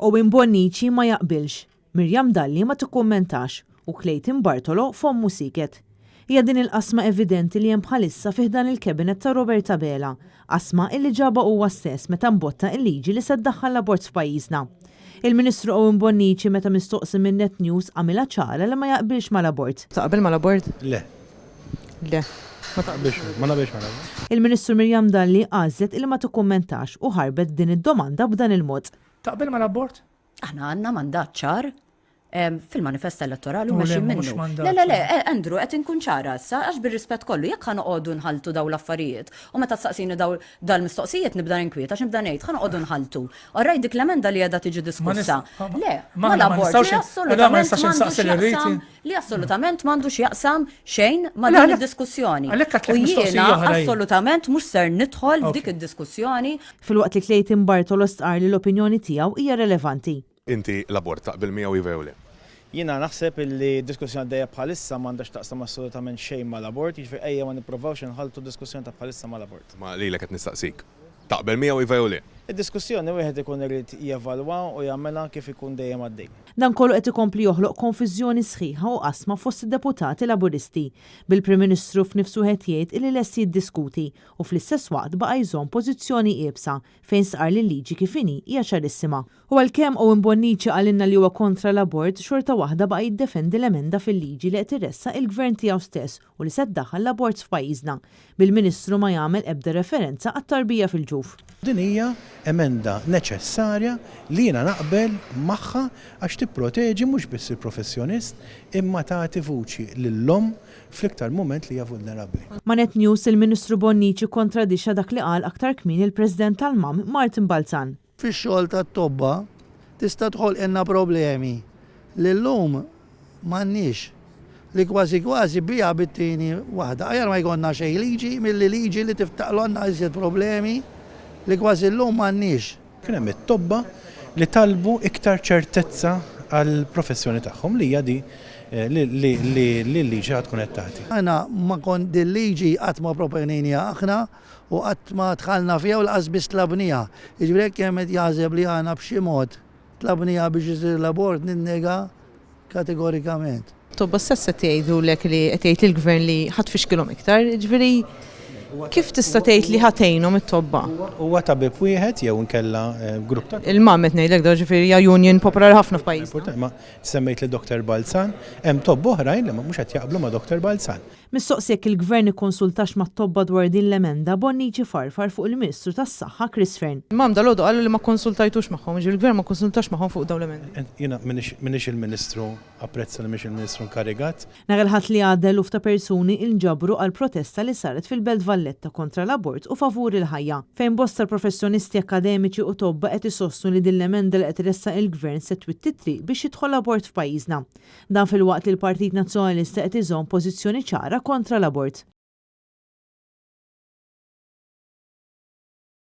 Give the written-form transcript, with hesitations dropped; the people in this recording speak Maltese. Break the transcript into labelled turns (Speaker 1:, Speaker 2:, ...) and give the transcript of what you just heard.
Speaker 1: Owen Bonnici ma jaqbilx, Mirjam Dalli ma tikkummentax u Clayton Bartolo fommu siket. Hija din il-qasma evidenti li hemm bħalissa fih dan il-kabinet ta' Roberta Bela, qasma illi ġaba huwa stess meta mbotta il-liġi li se ddaħħal l-abort f'pajjiżna. Il-Ministru Owen Bonnici meta mistoqsi minn Net News għamilha ċara li ma jaqbilx mal-abort.
Speaker 2: Taqbel mal-abort?
Speaker 3: Le.
Speaker 2: Le.
Speaker 3: Ma naqbilx mal-abort.
Speaker 1: Il-Ministru Mirjam Dalli għażlet li ma tikkummentax u ħarbet din id-domanda b'dan il-mod.
Speaker 3: Taqbel mal-abort?
Speaker 4: Aħna għandna mandat ċar fil-manifest elettorali u
Speaker 3: Le,
Speaker 4: mexxin
Speaker 3: mhux
Speaker 4: minnu.
Speaker 3: mandat.
Speaker 4: Le, Andrew, qed inkun ċara issa għax bir-rispett kollu jekk ħanoqogħdu nħaltu daw l-affarijiet u meta tsaqsini daw dal-mistoqsijiet nibda inkwiet għax nibda ngħid ħanoqogħdu nħaltu. Orrej dik l-emenda li qiegħda tiġi diskussa. Le, mal-abort li assolutament m'għandux jaqsam xejn ma' din id-diskussjoni. U jiena assolutament mhux ser nidħol f'dik id-diskussjoni.
Speaker 1: Filwaqt li Clayton Bartolo stqar li l-opinjoni tiegħu hija relevanti.
Speaker 5: Inti l-abort taqbel miegħu jew le?
Speaker 6: Jiena naħseb li diskussjoni għaddejja bħalissa m'għandax taqsam assolutament xejn mal-abort, jiġifieri ejja ma nipprovawx inħaltu diskussjoni ta' bħalissa mal-abort.
Speaker 5: Ma lilek qed nistaqsik. Taqbel miegħu jew le?
Speaker 6: Id-diskussjoni wieħed ikun irid jevalwa u jagħmilha kif ikun dejjem għaddej.
Speaker 1: Dan kollu qed ikompli joħloq konfiżjoni sħiħa u qasma fost id-deputati Laburisti bil-Prim Ministru f'nifsu qed jgħid li lest jiddiskuti u fl-istess waqt baqa' jżomm pożizzjoni qiebsa fejn sqar li l-liġi kif inhi hija ċarissima. U għalkemm Owen Bonnici għalinna li huwa kontra l-abort, xorta waħda baqa' jiddefendi l-emenda fil-liġi li qed irressa il-Gvern tiegħu stess u li se ddaħħal l-abort f'pajjiżna bil-Ministru ma jagħmel ebda referenza għat-tarbija fil-ġuf.
Speaker 3: Din hija emenda neċessarja li jiena naqbel magħha għax tipproteġi mhux biss il-professjonist imma tagħti vuċi lill-omm fl-iktar mument li hija vulnerabbli.
Speaker 1: Ma' Net News il-Ministru Bonnici kontradixa dak li qal aktar kmieni il-President tal-MAM Martin Balzan.
Speaker 7: Fix-xogħol tat-tobba tista' tħolqilna problemi li llum m'għandniex li kważi biha bit-tieni waħda. Ajar ma jkollna xejn liġi milli liġi li tiftaqlonna iżjed problemi li kważi llum m'għandniex.
Speaker 3: Kien hemm it-tobba li talbu iktar ċertezza għall professjoni tagħhom li hija di li l-liġi għad tkun qed tagħti.
Speaker 7: Aħna ma kon dil-liġi qatt ma proponejnija aħna u qatt ma dħalna fiha u laqas biss tlabnija. Jiġifieri hekk hemm qed jaħseb li aħna b'xi mod tlabnija biex isir l-abort ninnega kategorikament.
Speaker 2: Tobba s-sessa tgħidulek li qed jgħid il-Gvern li ħatfixkilhom iktar, jiġifieri kif tista' tgħid li ħatejnhom it-tobba?
Speaker 3: Huwa tabib wieħed jew inkella grupp ta'
Speaker 2: Il-mam qed ngħidlek da ġifieri hija union popolari ħafna f'pajjiż.
Speaker 3: ma semmejt li Dr. Balzan, hemm tobba oħrajn li mhux qed jaqblu ma' Dr. Balzan.
Speaker 1: Mistoqsi jekk il-Gvern ikkonsultax mat-tobba dwar din l-emenda, Bonnici farfar fuq il-Ministru tas-Saħħa Chris Fern.
Speaker 2: Il-mam dal-għodu qalu li ma konsultajtux magħhom, ġifieri il-Gvern ma konsultax magħhom fuq dawn l-emendi.
Speaker 3: Jiena minix il-Ministru, apprezza li mhix il-Ministru nkarigat.
Speaker 1: Nhar il-ħadd li għadda eluf ta' persuni inġabru għal protesta li saret fil-Belt Valletta kontra l-abort u favur il-ħajja, fejn bosta professjonisti akademiċi u tobba qed isostnu li din l-emenda li qed iressa il-Gvern se twittitri biex jidħol abort f'pajjiżna. Dan fil-waqt li l-Partit Nazzjonalista qed iżomm pożizzjoni ċara kontra l-abort.